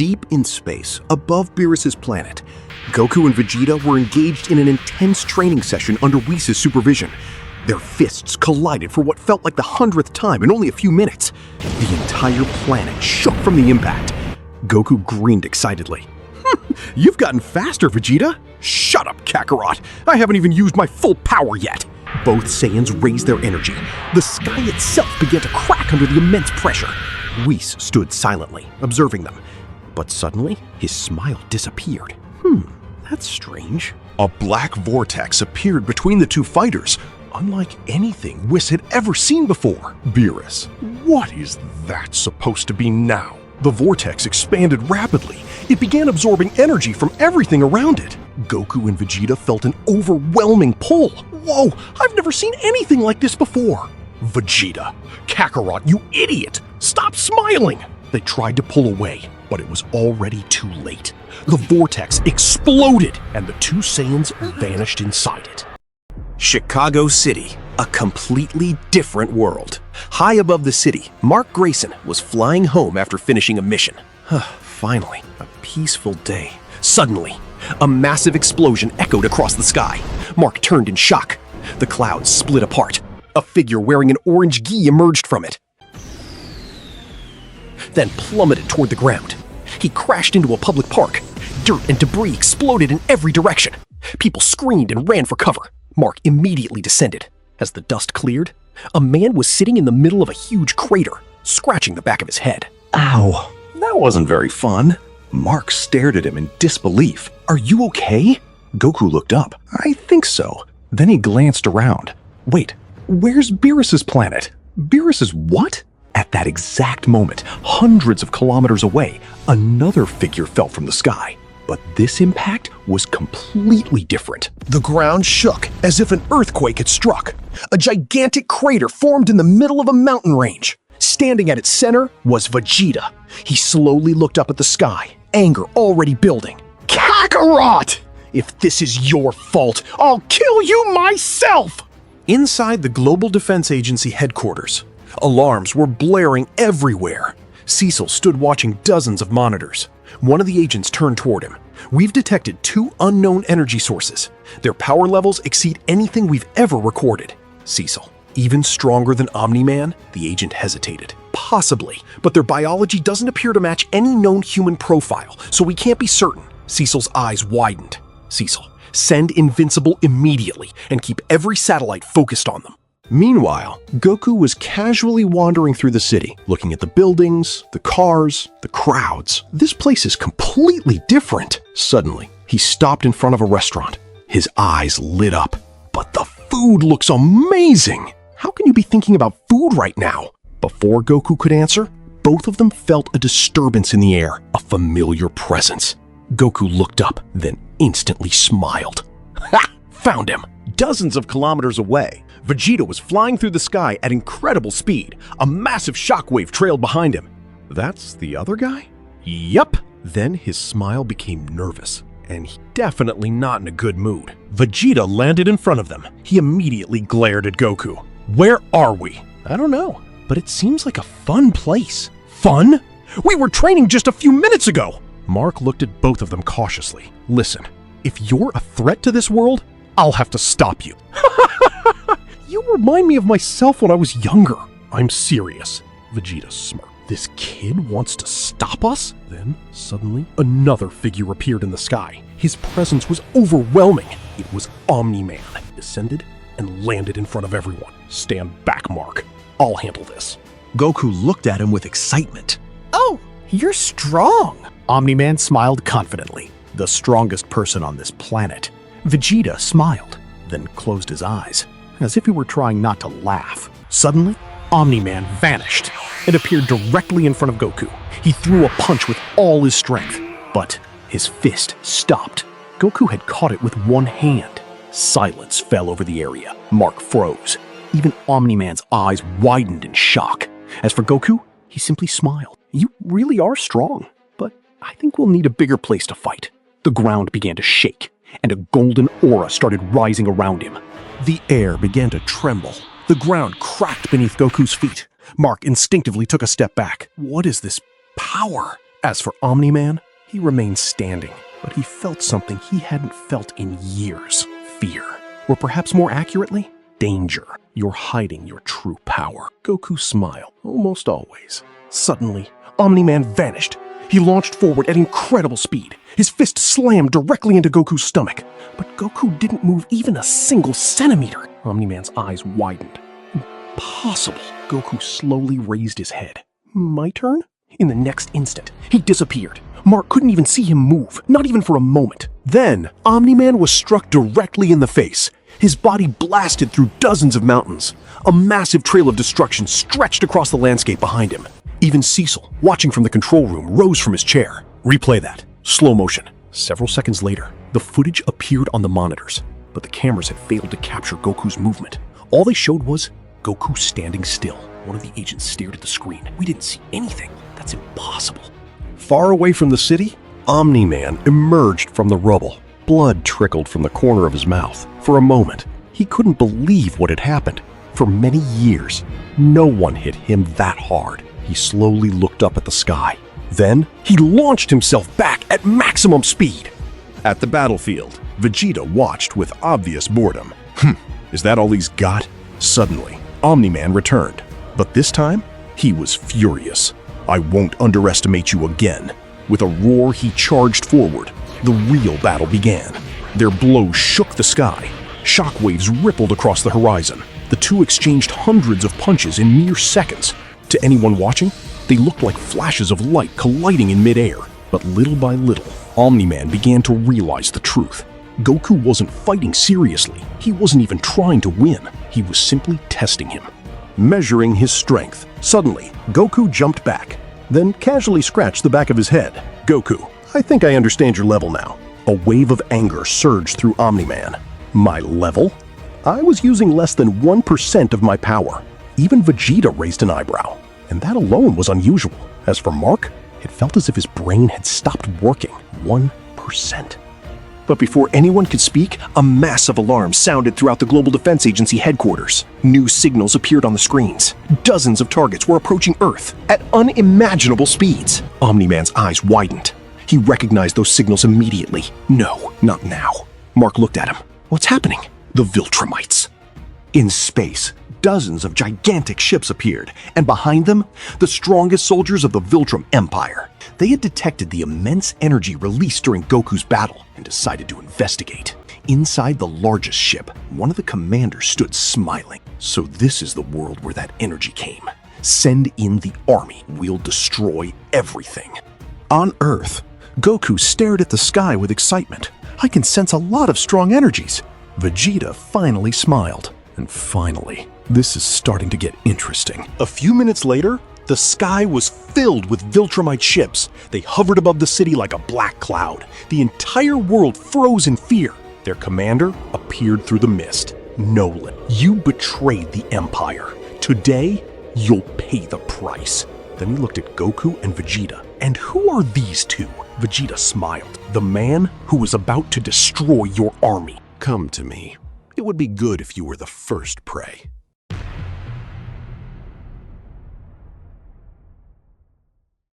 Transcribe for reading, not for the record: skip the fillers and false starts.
Deep in space, above Beerus' planet, Goku and Vegeta were engaged in an intense training session under Whis' supervision. Their fists collided for what felt like the 100th time in only a few minutes. The entire planet shook from the impact. Goku grinned excitedly. "You've gotten faster, Vegeta." "Shut up, Kakarot. I haven't even used my full power yet." Both Saiyans raised their energy. The sky itself began to crack under the immense pressure. Whis stood silently, observing them. But suddenly, his smile disappeared. That's strange. A black vortex appeared between the two fighters, unlike anything Whis had ever seen before. Beerus, what is that supposed to be now? The vortex expanded rapidly. It began absorbing energy from everything around it. Goku and Vegeta felt an overwhelming pull. Whoa, I've never seen anything like this before. Vegeta, Kakarot, you idiot! Stop smiling! They tried to pull away, but it was already too late. The vortex exploded, and the two Saiyans vanished inside it. Chicago City, a completely different world. High above the city, Mark Grayson was flying home after finishing a mission. Finally, a peaceful day. Suddenly, a massive explosion echoed across the sky. Mark turned in shock. The clouds split apart. A figure wearing an orange gi emerged from it, then plummeted toward the ground. He crashed into a public park. Dirt and debris exploded in every direction. People screamed and ran for cover. Mark immediately descended. As the dust cleared, a man was sitting in the middle of a huge crater, scratching the back of his head. Ow, that wasn't very fun. Mark stared at him in disbelief. Are you okay? Goku looked up. I think so. Then he glanced around. Wait, where's Beerus' planet? Beerus' what? At that exact moment, hundreds of kilometers away, another figure fell from the sky. But this impact was completely different. The ground shook as if an earthquake had struck. A gigantic crater formed in the middle of a mountain range. Standing at its center was Vegeta. He slowly looked up at the sky, anger already building. "Kakarot! If this is your fault, I'll kill you myself!" Inside the Global Defense Agency headquarters, alarms were blaring everywhere. Cecil stood watching dozens of monitors. One of the agents turned toward him. "We've detected 2 unknown energy sources. Their power levels exceed anything we've ever recorded." "Cecil, even stronger than Omni-Man?" The agent hesitated. "Possibly, but their biology doesn't appear to match any known human profile, so we can't be certain." Cecil's eyes widened. "Cecil, send Invincible immediately and keep every satellite focused on them." Meanwhile, Goku was casually wandering through the city, looking at the buildings, the cars, the crowds. This place is completely different. Suddenly, he stopped in front of a restaurant. His eyes lit up. But the food looks amazing! How can you be thinking about food right now? Before Goku could answer, both of them felt a disturbance in the air, a familiar presence. Goku looked up, then instantly smiled. Ha! Found him! Dozens of kilometers away, Vegeta was flying through the sky at incredible speed. A massive shockwave trailed behind him. That's the other guy? Yup. Then his smile became nervous, and he definitely not in a good mood. Vegeta landed in front of them. He immediately glared at Goku. "Where are we?" "I don't know, but it seems like a fun place." "Fun? We were training just a few minutes ago!" Mark looked at both of them cautiously. "Listen, if you're a threat to this world, I'll have to stop you." "You remind me of myself when I was younger." "I'm serious." Vegeta smirked. "This kid wants to stop us?" Then, suddenly, another figure appeared in the sky. His presence was overwhelming. It was Omni-Man. Descended and landed in front of everyone. "Stand back, Mark. I'll handle this." Goku looked at him with excitement. "Oh, you're strong." Omni-Man smiled confidently. "The strongest person on this planet." Vegeta smiled, then closed his eyes, as if he were trying not to laugh. Suddenly, Omni-Man vanished and appeared directly in front of Goku. He threw a punch with all his strength, but his fist stopped. Goku had caught it with one hand. Silence fell over the area. Mark froze. Even Omni-Man's eyes widened in shock. As for Goku, he simply smiled. "You really are strong, but I think we'll need a bigger place to fight." The ground began to shake, and a golden aura started rising around him. The air began to tremble. The ground cracked beneath Goku's feet. Mark instinctively took a step back. What is this power? As for Omni-Man, he remained standing, but he felt something he hadn't felt in years. Fear. Or perhaps more accurately, danger. You're hiding your true power. Goku smiled, almost always. Suddenly, Omni-Man vanished. He launched forward at incredible speed. His fist slammed directly into Goku's stomach. But Goku didn't move even a single centimeter. Omni-Man's eyes widened. Impossible. Goku slowly raised his head. My turn? In the next instant, he disappeared. Mark couldn't even see him move, not even for a moment. Then, Omni-Man was struck directly in the face. His body blasted through dozens of mountains. A massive trail of destruction stretched across the landscape behind him. Even Cecil, watching from the control room, rose from his chair. Replay that. Slow motion. Several seconds later, the footage appeared on the monitors, but the cameras had failed to capture Goku's movement. All they showed was Goku standing still. One of the agents stared at the screen. We didn't see anything. That's impossible. Far away from the city, Omni-Man emerged from the rubble. Blood trickled from the corner of his mouth. For a moment, he couldn't believe what had happened. For many years, no one hit him that hard. He slowly looked up at the sky. Then, he launched himself back at maximum speed. At the battlefield, Vegeta watched with obvious boredom. Is that all he's got? Suddenly, Omni-Man returned. But this time, he was furious. I won't underestimate you again. With a roar, he charged forward. The real battle began. Their blows shook the sky. Shockwaves rippled across the horizon. The two exchanged hundreds of punches in mere seconds. To anyone watching, they looked like flashes of light colliding in midair. But little by little, Omni-Man began to realize the truth. Goku wasn't fighting seriously. He wasn't even trying to win. He was simply testing him, measuring his strength. Suddenly, Goku jumped back, then casually scratched the back of his head. Goku, I think I understand your level now. A wave of anger surged through Omni-Man. My level? I was using less than 1% of my power. Even Vegeta raised an eyebrow, and that alone was unusual. As for Mark, it felt as if his brain had stopped working. 1%. But before anyone could speak, a massive alarm sounded throughout the Global Defense Agency headquarters. New signals appeared on the screens. Dozens of targets were approaching Earth at unimaginable speeds. Omni-Man's eyes widened. He recognized those signals immediately. No, not now. Mark looked at him. What's happening? The Viltromites. In space, dozens of gigantic ships appeared, and behind them, the strongest soldiers of the Viltrum Empire. They had detected the immense energy released during Goku's battle and decided to investigate. Inside the largest ship, one of the commanders stood smiling. So this is the world where that energy came. Send in the army. We'll destroy everything. On Earth, Goku stared at the sky with excitement. I can sense a lot of strong energies. Vegeta finally smiled. And finally, this is starting to get interesting. A few minutes later, the sky was filled with Viltromite ships. They hovered above the city like a black cloud. The entire world froze in fear. Their commander appeared through the mist. Nolan, you betrayed the Empire. Today, you'll pay the price. Then he looked at Goku and Vegeta. And who are these two? Vegeta smiled. The man who was about to destroy your army. Come to me. It would be good if you were the first prey.